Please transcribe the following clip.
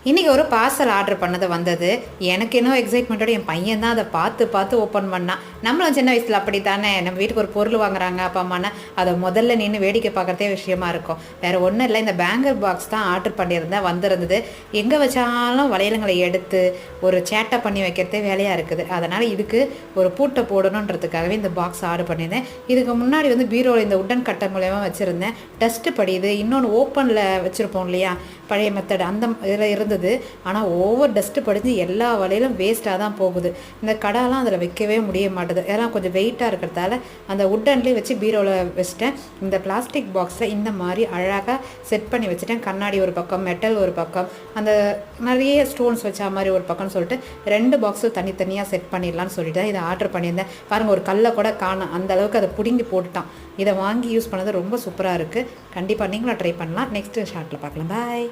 இன்றைக்கி ஒரு parcel order பண்ணது வந்தது. எனக்கு இன்னும் எக்ஸைட்மெண்ட்டோட என் பையன் தான் அதை பார்த்து பார்த்து ஓப்பன் பண்ணான். நம்மளும் சின்ன வயசில் அப்படி தானே, நம்ம வீட்டுக்கு ஒரு பொருள் வாங்குறாங்க அப்பா அம்மானா அதை முதல்ல நின்று வேடிக்கை பார்க்குறதே விஷயமா இருக்கும். வேறு ஒன்றும் இல்லை, இந்த பேங்கர் பாக்ஸ் தான் ஆர்டர் பண்ணியிருந்தேன். வந்திருந்தது. எங்கே வச்சாலும் வளையல்களை எடுத்து ஒரு சேட்டை பண்ணி வைக்கிறதே வேலையாக இருக்குது. அதனால் இதுக்கு ஒரு பூட்டை போடணுன்றதுக்காகவே இந்த பாக்ஸ் ஆர்டர் பண்ணியிருந்தேன். இதுக்கு முன்னாடி வந்து பீரோவில் இந்த உட்டன் கட்டை மூலயமா வச்சுருந்தேன். டஸ்ட்டு படியுது. இன்னொன்று ஓப்பனில் வச்சுருப்போம் இல்லையா, பழைய மெத்தட், அந்த இதில் இருந்தது. ஆனால் ஓவர் டஸ்ட்டு படிஞ்சு எல்லா வலையிலும் வேஸ்ட்டாக தான் போகுது. இந்த கடாலாம் அதில் வைக்கவே முடிய மாட்டுது. இதெல்லாம் கொஞ்சம் வெயிட்டாக இருக்கிறதால அந்த உட்டன்லேயே வச்சு பீரோவில் வச்சுட்டேன். இந்த பிளாஸ்டிக் பாக்ஸில் இந்த மாதிரி அழகாக செட் பண்ணி வச்சுட்டேன். கண்ணாடி ஒரு பக்கம், மெட்டல் ஒரு பக்கம், அந்த நிறைய ஸ்டோன்ஸ் வச்சா மாதிரி ஒரு பக்கம்னு சொல்லிட்டு 2 பாக்ஸில் தனித்தனியாக செட் பண்ணிடலான்னு சொல்லிட்டு தான் இதை ஆர்டர் பண்ணியிருந்தேன். பாருங்கள், ஒரு கல்லை கூட காணும், அந்த அளவுக்கு அதை பிடுங்கி போட்டுட்டான். இதை வாங்கி யூஸ் பண்ணது ரொம்ப சூப்பராக இருக்குது. கண்டிப்பாக நீங்களும் ட்ரை பண்ணலாம். நெக்ஸ்ட்டு ஷார்ட்டில் பார்க்கலாம். பாய்.